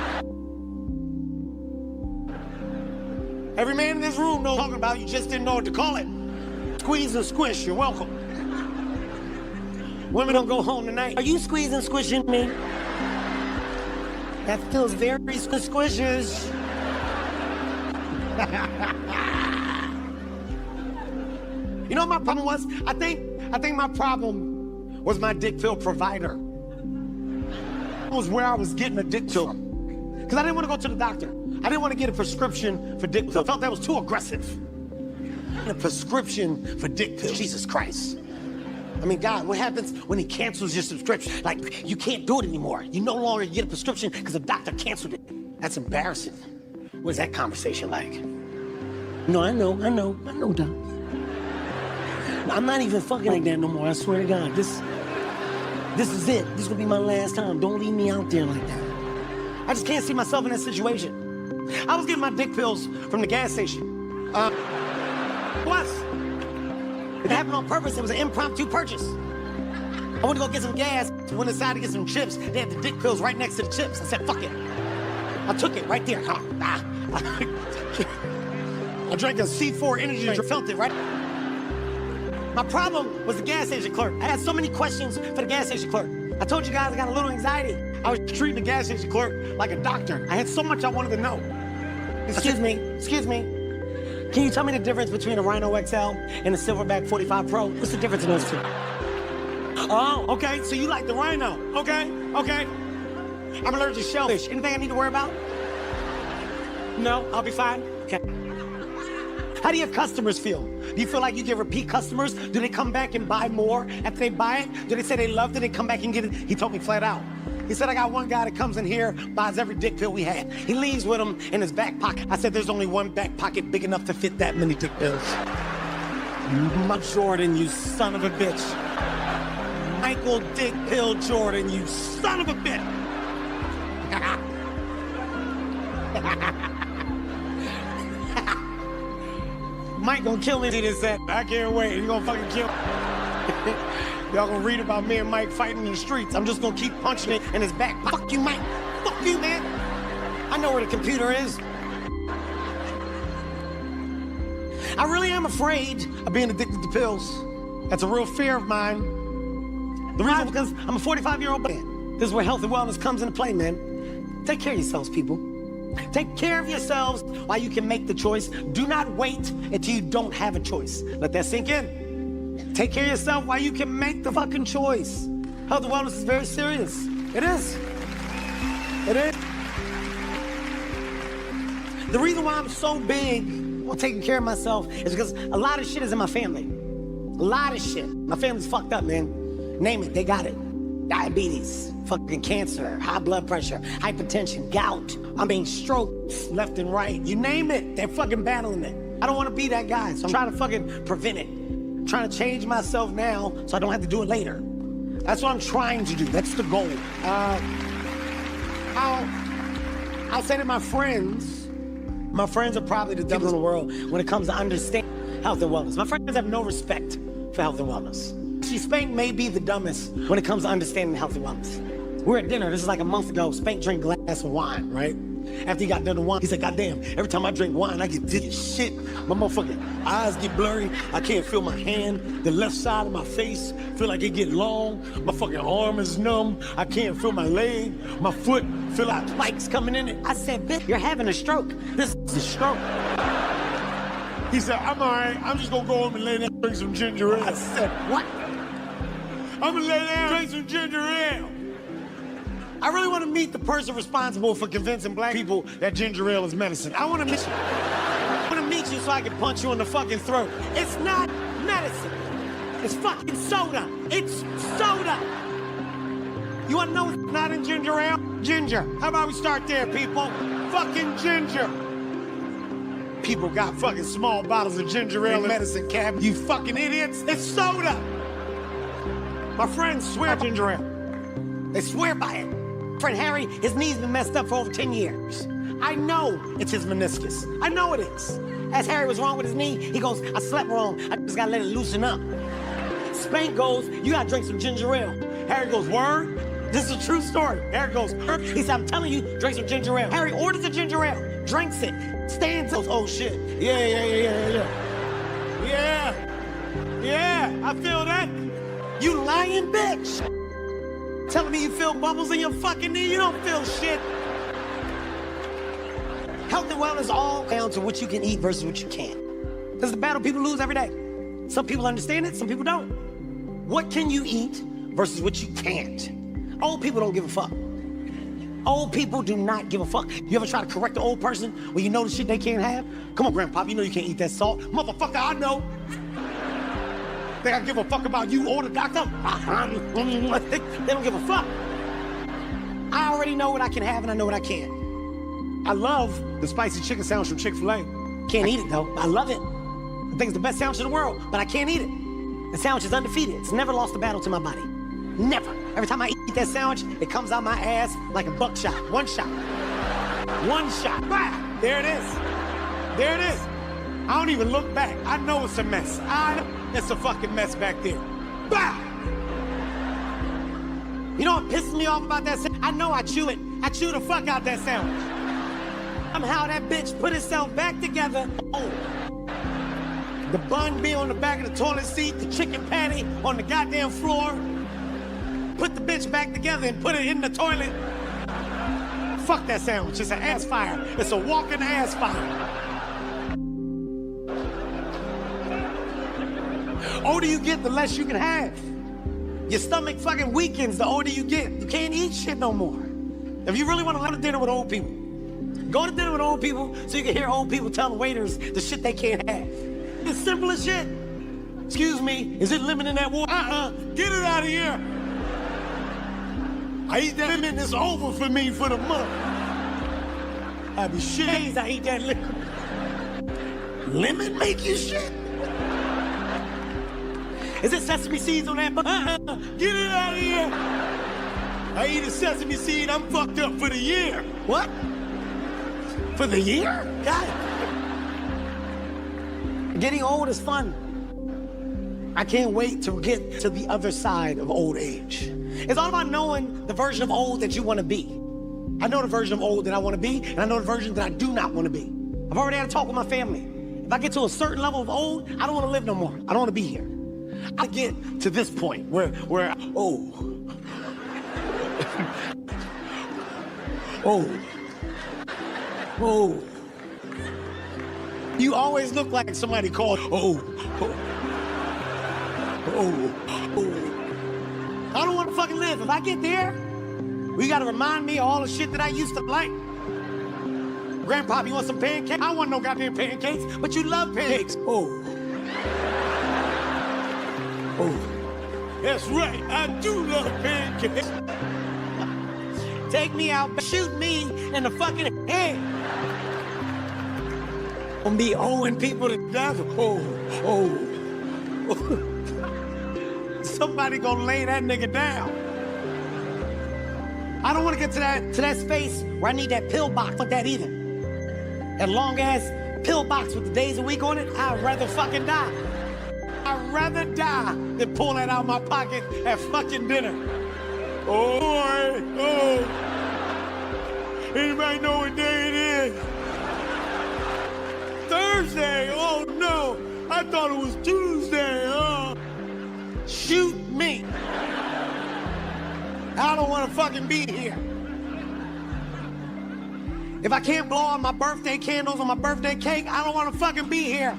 Every man in this room knows what I'm talking about. You just didn't know what to call it. Squeeze and squish. You're welcome. Women don't go home tonight. Are you squeezing and squishing me? That feels very squishes. You know what my problem was? I think my problem was my dick pill provider. It was where I was getting a dick pill. Because I didn't want to go to the doctor. I didn't want to get a prescription for dick pill. I felt that was too aggressive. A prescription for dick pills. Jesus Christ. I mean, God, what happens when he cancels your subscription? Like, you can't do it anymore. You no longer get a prescription because the doctor canceled it. That's embarrassing. What's that conversation like? No, I know, Doc. I'm not even fucking like that no more, I swear to God. This is it. This is gonna be my last time. Don't leave me out there like that. I just can't see myself in that situation. I was getting my dick pills from the gas station. Plus, it happened on purpose. It was an impromptu purchase. I went to go get some gas. Went inside to get some chips. They had the dick pills right next to the chips. I said, fuck it. I took it right there. I drank a C4 energy drink. Felt it, right? My problem was the gas station clerk. I had so many questions for the gas station clerk. I told you guys I got a little anxiety. I was treating the gas station clerk like a doctor. I had so much I wanted to know. Excuse me. Can you tell me the difference between a Rhino XL and a Silverback 45 Pro? What's the difference in those two? Oh, okay, so you like the Rhino. Okay. I'm allergic to shellfish. Anything I need to worry about? No, I'll be fine. Okay. How do your customers feel? Do you feel like you get repeat customers? Do they come back and buy more after they buy it? Do they say they loved it and come back and get it? He told me flat out. He said, I got one guy that comes in here, buys every dick pill we had. He leaves with him in his back pocket. I said, there's only one back pocket big enough to fit that many dick pills. Jordan, you son of a bitch. Michael Dick Pill Jordan, you son of a bitch. Mike gonna kill me this set. I can't wait. He gonna fucking kill me. Y'all gonna read about me and Mike fighting in the streets. I'm just gonna keep punching it in his back. Fuck you, Mike. Fuck you, man. I know where the computer is. I really am afraid of being addicted to pills. That's a real fear of mine. The reason because I'm a 45-year-old man. This is where health and wellness comes into play, man. Take care of yourselves, people. Take care of yourselves while you can make the choice. Do not wait until you don't have a choice. Let that sink in. Take care of yourself while you can make the fucking choice. Health and wellness is very serious. It is. It is. The reason why I'm so big on taking care of myself is because a lot of shit is in my family. A lot of shit. My family's fucked up, man. Name it, they got it. Diabetes, fucking cancer, high blood pressure, hypertension, gout. I mean, strokes left and right. You name it, they're fucking battling it. I don't want to be that guy, so I'm trying to fucking prevent it. I'm trying to change myself now so I don't have to do it later. That's what I'm trying to do. That's the goal. I'll say to my friends are probably the dumbest in the world when it comes to understanding health and wellness. My friends have no respect for health and wellness. See, Spank may be the dumbest when it comes to understanding health and wellness. We were at dinner, this is like a month ago. Spank drank a glass of wine, right? After he got done with wine, he said, "Goddamn, every time I drink wine, I get dizzy as shit. My motherfucking eyes get blurry. I can't feel my hand. The left side of my face feel like it get long. My fucking arm is numb. I can't feel my leg. My foot feel like spikes coming in it." I said, "Bitch, you're having a stroke. This is a stroke." He said, "I'm all right. I'm just gonna go home and lay down and drink some ginger ale." I said, "What?" "I'm gonna lay down and drink some ginger ale." I really want to meet the person responsible for convincing black people that ginger ale is medicine. I want to meet you. I want to meet you so I can punch you in the fucking throat. It's not medicine. It's fucking soda. It's soda. You want to know what's not in ginger ale? Ginger. How about we start there, people? Fucking ginger. People got fucking small bottles of ginger ale in medicine cabinet. You fucking idiots. It's soda. My friends swear by ginger ale. They swear by it. Friend Harry, his knee's been messed up for over 10 years. I know it's his meniscus. I know it is. As Harry was wrong with his knee, he goes, "I slept wrong. I just gotta let it loosen up." Spank goes, "You gotta drink some ginger ale." Harry goes, "Word?" This is a true story. Harry goes, "Word?" He said, "I'm telling you, drink some ginger ale." Harry orders the ginger ale, drinks it, stands up, "Oh shit, yeah, I feel that." You lying bitch. Telling me you feel bubbles in your fucking knee? You don't feel shit. Health and wellness all down to what you can eat versus what you can't. This is the battle people lose every day. Some people understand it, some people don't. What can you eat versus what you can't? Old people don't give a fuck. Old people do not give a fuck. You ever try to correct an old person when you know the shit they can't have? Come on, Grandpa, you know you can't eat that salt. Motherfucker, I know. Think I give a fuck about you or the doctor? They don't give a fuck. I already know what I can have and I know what I can't. I love the spicy chicken sandwich from Chick-fil-A. Can't eat it though. I love it. I think it's the best sandwich in the world, but I can't eat it. The sandwich is undefeated. It's never lost a battle to my body. Never. Every time I eat that sandwich, it comes out my ass like a buckshot. One shot. One shot. Bah! There it is. There it is. I don't even look back. I know it's a mess. It's a fucking mess back there. Bah! You know what pisses me off about that sandwich? I know I chew it. I chew the fuck out that sandwich. Somehow that bitch put itself back together. Oh. The bun be on the back of the toilet seat, the chicken patty on the goddamn floor. Put the bitch back together and put it in the toilet. Fuck that sandwich. It's an ass fire. It's a walking ass fire. Older you get, the less you can have. Your stomach fucking weakens the older you get. You can't eat shit no more. If you really want to go to dinner with old people, go to dinner with old people so you can hear old people tell the waiters the shit they can't have. It's simple as shit. Excuse me, is it lemon in that water? Get it out of here. I eat that lemon, it's over for me for the month. I be shit. I eat that liquor. Lemon make you shit? Is it sesame seeds on that? Get it out of here. I eat a sesame seed, I'm fucked up for the year. What? For the year? God. Getting old is fun. I can't wait to get to the other side of old age. It's all about knowing the version of old that you want to be. I know the version of old that I want to be, and I know the version that I do not want to be. I've already had a talk with my family. If I get to a certain level of old, I don't want to live no more. I don't want to be here. I get to this point where you always look like somebody called I don't want to fucking live. If I get there, you gotta remind me of all the shit that I used to like. Grandpa, you want some pancakes? I don't want no goddamn pancakes, but you love pancakes. That's right, I do love pancakes. Take me out, shoot me in the fucking head. Gonna be owing people to death. Somebody gonna lay that nigga down. I don't want to get to that space where I need that pill box with that either. That long ass pill box with the days a week on it. I'd rather fucking die. I'd rather die than pull that out of my pocket at fucking dinner. Anybody know what day it is? Thursday. Oh no, I thought it was Tuesday. Shoot me. I don't want to fucking be here. If I can't blow out my birthday candles on my birthday cake, I don't want to fucking be here.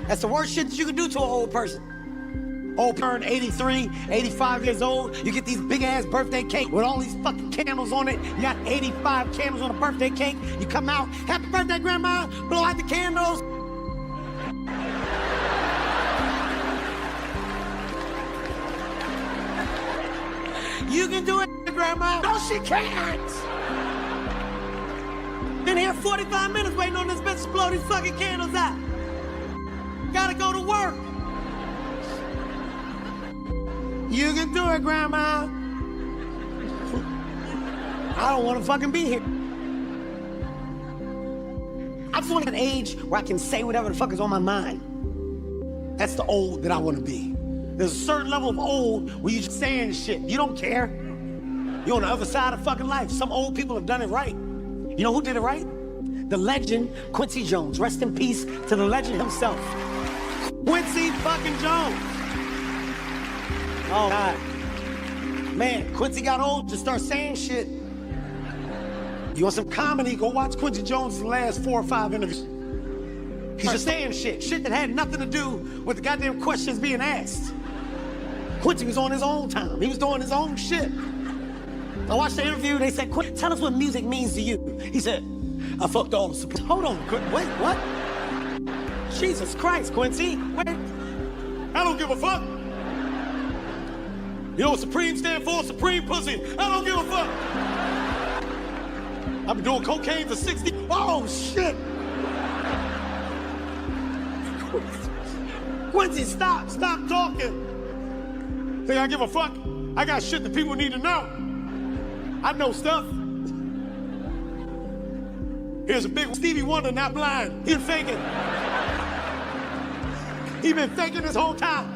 That's the worst shit that you can do to an old person. Old person, 83, 85 years old, you get these big ass birthday cake with all these fucking candles on it. You got 85 candles on a birthday cake. You come out, happy birthday, grandma, blow out the candles. You can do it, grandma. No, she can't. Been here 45 minutes waiting on this bitch to blow these fucking candles out. Gotta go to work. You can do it, grandma. I don't want to fucking be here. I just want to get an age where I can say whatever the fuck is on my mind. That's the old that I want to be. There's a certain level of old where you just saying shit. You don't care. You're on the other side of fucking life. Some old people have done it right. You know who did it right? The legend, Quincy Jones. Rest in peace to the legend himself. Quincy fucking Jones. Oh, God. Man, Quincy got old, just start saying shit. You want some comedy, go watch Quincy Jones' last 4 or 5 interviews. He's just saying shit that had nothing to do with the goddamn questions being asked. Quincy was on his own time. He was doing his own shit. I watched the interview, they said, tell us what music means to you. He said, I fucked all the Supremes. Hold on, wait, what? Jesus Christ, Quincy, wait. I don't give a fuck. You know what Supreme stand for? Supreme pussy. I don't give a fuck. I've been doing cocaine for 60. Oh, shit. Quincy, stop talking. Think I give a fuck? I got shit that people need to know. I know stuff. Here's a big Stevie Wonder, not blind. He been faking. He been faking this whole time.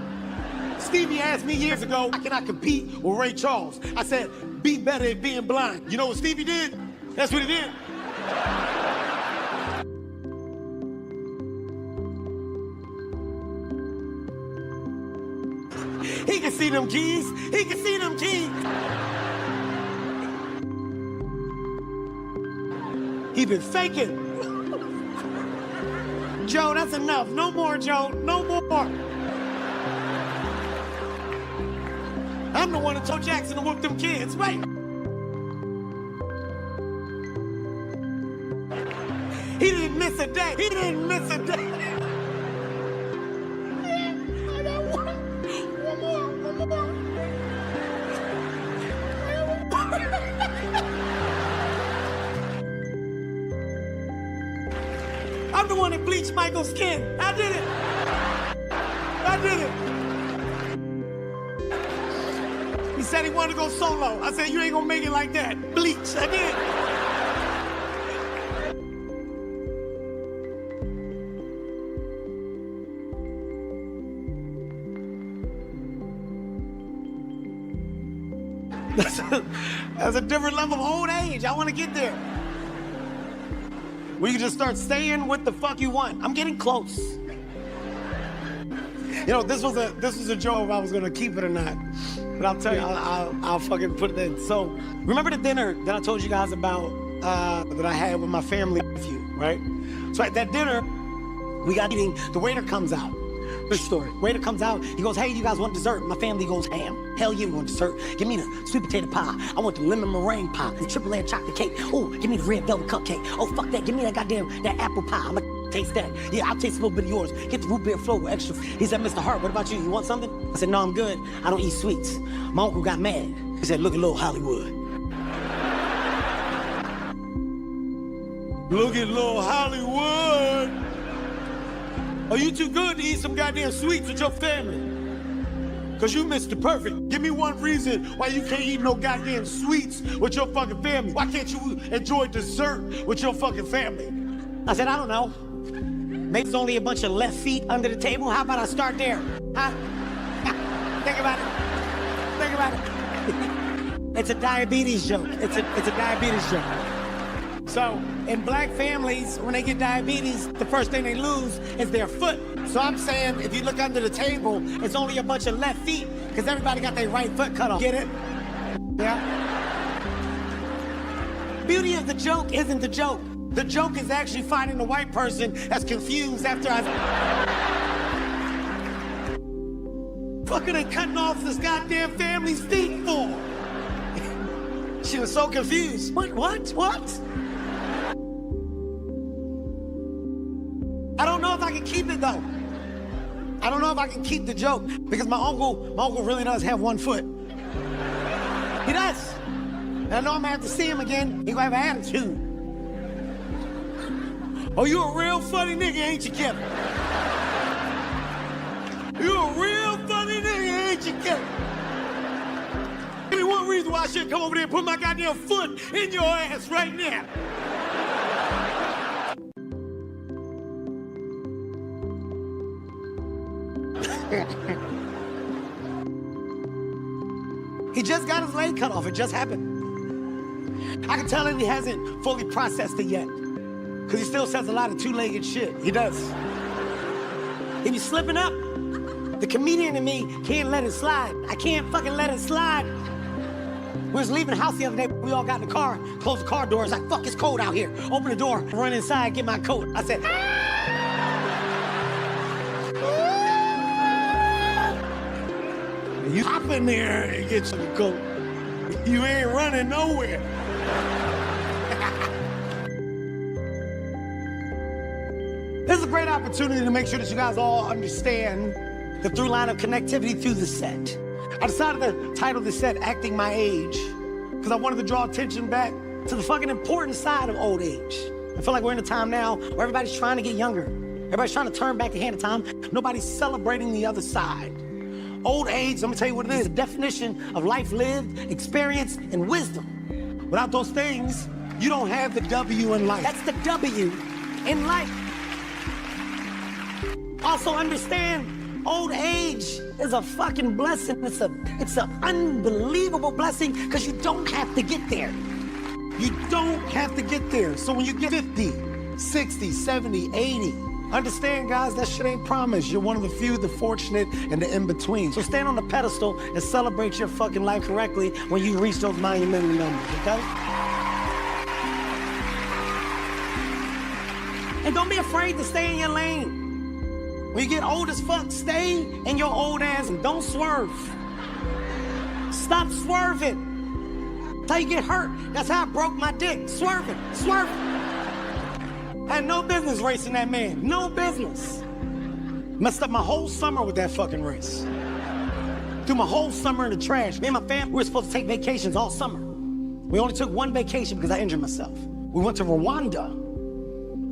Stevie asked me years ago, how can I compete with Ray Charles? I said, be better at being blind. You know what Stevie did? That's what he did. He can see them keys. He can see them keys. He been faking. Joe, that's enough. No more, Joe. No more. I'm the one that told Jackson to whoop them kids, right? He didn't miss a day. He didn't miss a day. I got one more. I'm the one that bleached Michael's skin. I did it. He said he wanted to go solo. I said, you ain't gonna make it like that. Bleach, I did. That's a different level of old age. I want to get there. Where you just start saying what the fuck you want. I'm getting close. You know, this was a joke if I was gonna keep it or not. But I'll tell you, I'll fucking put it in. So, remember the dinner that I told you guys about that I had with my family with you, right? So at that dinner, we got eating, the waiter comes out. Good story. Waiter comes out, he goes, hey, you guys want dessert? My family goes ham. Hell yeah, we want dessert. Give me the sweet potato pie. I want the lemon meringue pie, the triple layer chocolate cake. Oh, give me the red velvet cupcake. Oh, fuck that, give me that apple pie. I'm gonna taste that. Yeah, I'll taste a little bit of yours. Get the root beer float with extra. He said, Mr. Hart, what about you? You want something? I said, no, I'm good. I don't eat sweets. My uncle got mad. He said, look at little Hollywood. Look at little Hollywood. Are you too good to eat some goddamn sweets with your family? Cause you Mr. Perfect. Give me one reason why you can't eat no goddamn sweets with your fucking family. Why can't you enjoy dessert with your fucking family? I said, I don't know. Maybe there's only a bunch of left feet under the table. How about I start there? Huh? Think about it. Think about it. It's a diabetes joke. It's a diabetes joke. So, in black families, when they get diabetes, the first thing they lose is their foot. So I'm saying, if you look under the table, it's only a bunch of left feet, because everybody got their right foot cut off. Get it? Yeah? Beauty of the joke isn't the joke. The joke is actually finding the white person that's confused after I've... Fucking and cutting off this goddamn family's feet for? She was so confused. What? I don't know if I can keep it though. I don't know if I can keep the joke because my uncle really does have one foot. He does. And I know I'm gonna have to see him again. He gonna have an attitude. Oh, you a real funny nigga, ain't you, Kevin? You a real funny nigga, ain't you, Kevin? Give me one reason why I should come over there and put my goddamn foot in your ass right now. He just got his leg cut off. It just happened. I can tell him he hasn't fully processed it yet. Because he still says a lot of two-legged shit. He does. He be slipping up. The comedian in me can't let it slide. I can't fucking let it slide. We was leaving the house the other day. We all got in the car, closed the car doors. Like, fuck, it's cold out here. Open the door, run inside, get my coat. I said, you hop in there and get your coat. You ain't running nowhere. This is a great opportunity to make sure that you guys all understand the through line of connectivity through the set. I decided to title the set Acting My Age because I wanted to draw attention back to the fucking important side of old age. I feel like we're in a time now where everybody's trying to get younger. Everybody's trying to turn back the hand of time. Nobody's celebrating the other side. Old age, let me tell you what it is, a definition of life lived, experience, and wisdom. Without those things, you don't have the W in life. That's the W in life. Also understand, old age is a fucking blessing. It's an unbelievable blessing because you don't have to get there. You don't have to get there. So when you get 50, 60, 70, 80, understand, guys, that shit ain't promised. You're one of the few, the fortunate, and the in-between. So stand on the pedestal and celebrate your fucking life correctly when you reach those monumental numbers, okay? And don't be afraid to stay in your lane. When you get old as fuck, stay in your old ass and don't swerve. Stop swerving. That's how you get hurt. That's how I broke my dick. Swerving. I had no business racing that man. No business. Messed up my whole summer with that fucking race. Threw my whole summer in the trash. Me and my family, we were supposed to take vacations all summer. We only took one vacation because I injured myself. We went to Rwanda.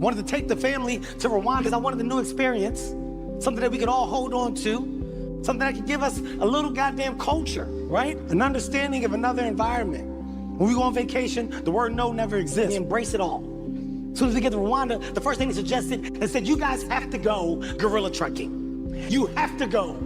Wanted to take the family to Rwanda because I wanted a new experience. Something that we could all hold on to. Something that could give us a little goddamn culture, right? An understanding of another environment. When we go on vacation, the word no never exists. We embrace it all. As soon as we get to Rwanda, the first thing they suggested, they said, you guys have to go gorilla trekking. You have to go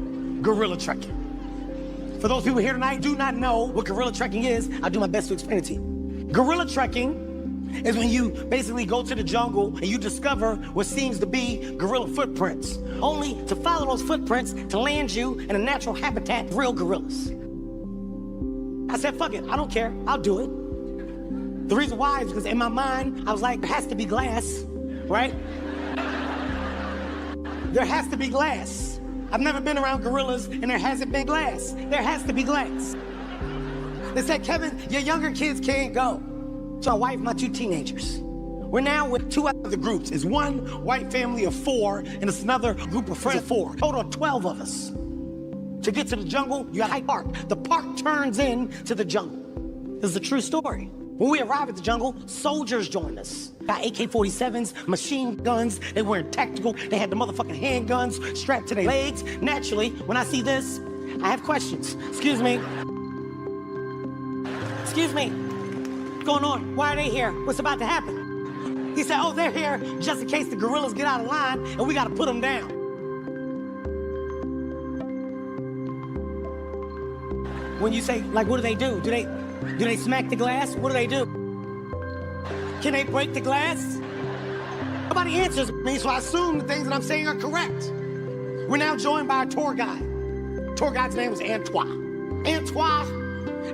gorilla trekking. For those people here tonight do not know what gorilla trekking is, I'll do my best to explain it to you. Gorilla trekking is when you basically go to the jungle and you discover what seems to be gorilla footprints, only to follow those footprints to land you in a natural habitat of real gorillas. I said, fuck it, I don't care, I'll do it. The reason why is because in my mind, I was like, there has to be glass, right? There has to be glass. I've never been around gorillas and there hasn't been glass. There has to be glass. They said, Kevin, your younger kids can't go. So I wife my 2 teenagers. We're now with 2 other groups. It's one white family of 4 and it's another group of friends of 4. Total of 12 of us. To get to the jungle, you got Hyde Park. The park turns into the jungle. This is a true story. When we arrived at the jungle, soldiers joined us. Got AK-47s, machine guns, they weren't tactical, they had the motherfucking handguns strapped to their legs. Naturally, when I see this, I have questions. Excuse me. Excuse me. What's going on? Why are they here? What's about to happen? He said, oh, they're here just in case the gorillas get out of line and we gotta put them down. When you say, like, what do they do? Do they smack the glass? What do they do? Can they break the glass? Nobody answers me, so I assume the things that I'm saying are correct. We're now joined by a tour guide. Tour guide's name was Antoine. Antoine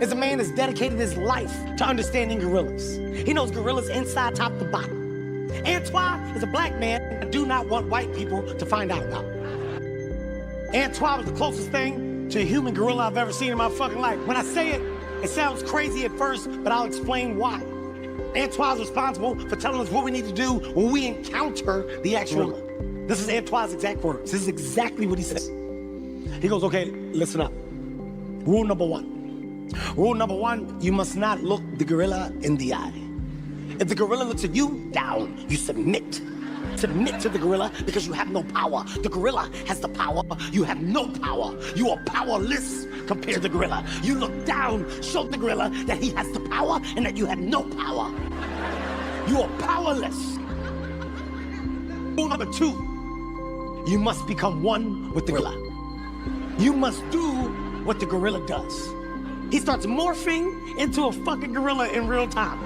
is a man that's dedicated his life to understanding gorillas. He knows gorillas inside, top to bottom. Antoine is a black man I do not want white people to find out about. Antoine was the closest thing to a human gorilla I've ever seen in my fucking life. When I say it, it sounds crazy at first, but I'll explain why. Antoine's responsible for telling us what we need to do when we encounter the actual gorilla. This is Antoine's exact words. This is exactly what he says. He goes, okay, listen up. Rule number 1. Rule number 1, you must not look the gorilla in the eye. If the gorilla looks at you, down, you submit. Submit to the gorilla because you have no power. The gorilla has the power. You have no power. You are powerless compared to the gorilla. You look down, show the gorilla that he has the power and that you have no power. You are powerless. Rule number 2, you must become one with the gorilla. You must do what the gorilla does. He starts morphing into a fucking gorilla in real time.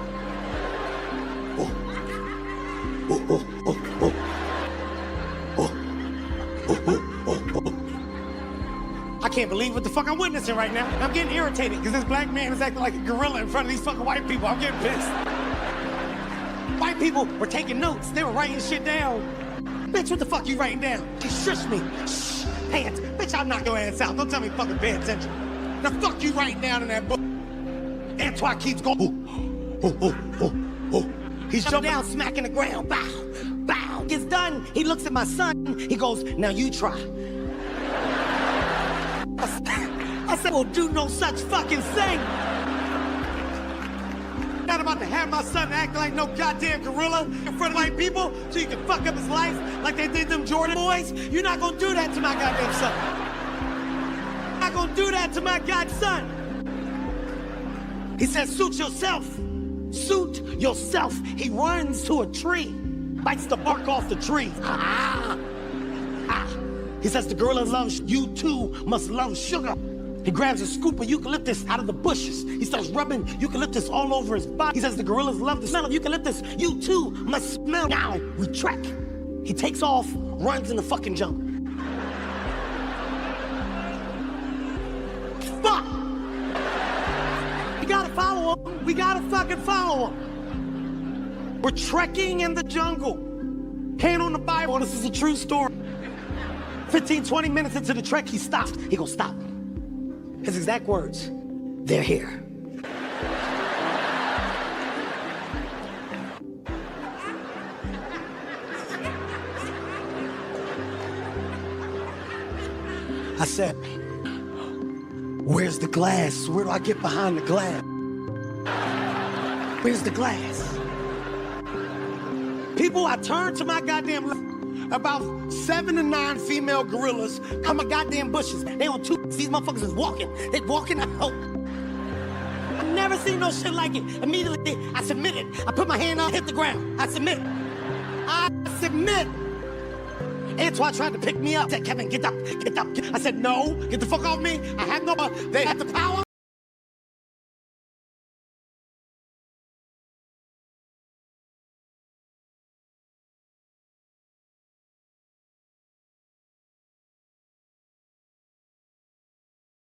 I can't believe what the fuck I'm witnessing right now. I'm getting irritated because this black man is acting like a gorilla in front of these fucking white people. I'm getting pissed. White people were taking notes. They were writing shit down. Bitch, what the fuck you writing down? She shushed me. Shh, pants. Bitch, I'll knock your ass out. Don't tell me fucking pay attention. The fuck you writing down in that book? Antoine keeps going. He's jumping down, smacking the ground. Bow, bow. Gets done. He looks at my son. He goes, now you try. I said, well, do no such fucking thing. Not about to have my son act like no goddamn gorilla in front of white people so you can fuck up his life like they did them Jordan boys. You're not gonna do that to my goddamn son. You're not gonna do that to my godson. He says, suit yourself. Suit yourself. He runs to a tree, bites the bark off the tree. He says the gorilla loves you too, must love sugar. He grabs a scoop of eucalyptus out of the bushes. He starts rubbing eucalyptus all over his body. He says the gorillas love the smell of eucalyptus. You too must smell. Now we track. He takes off, runs in the fucking jungle. Fuck! We gotta follow him. We gotta fucking follow him. We're trekking in the jungle. Hand on the Bible, this is a true story. 15, 20 minutes into the trek, he stopped. He goes, stop. His exact words, they're here. I said, where's the glass? Where do I get behind the glass? Where's the glass? People, I turned to my goddamn left. About 7 to 9 female gorillas come in goddamn bushes. They on 2. These motherfuckers is walking. They walking out. I've never seen no shit like it. Immediately, I submitted. I put my hand up, hit the ground. I submit. I submit. Antoine tried to pick me up. Said, Kevin, get up, get up. I said, no, get the fuck off me. I have no, they have the power.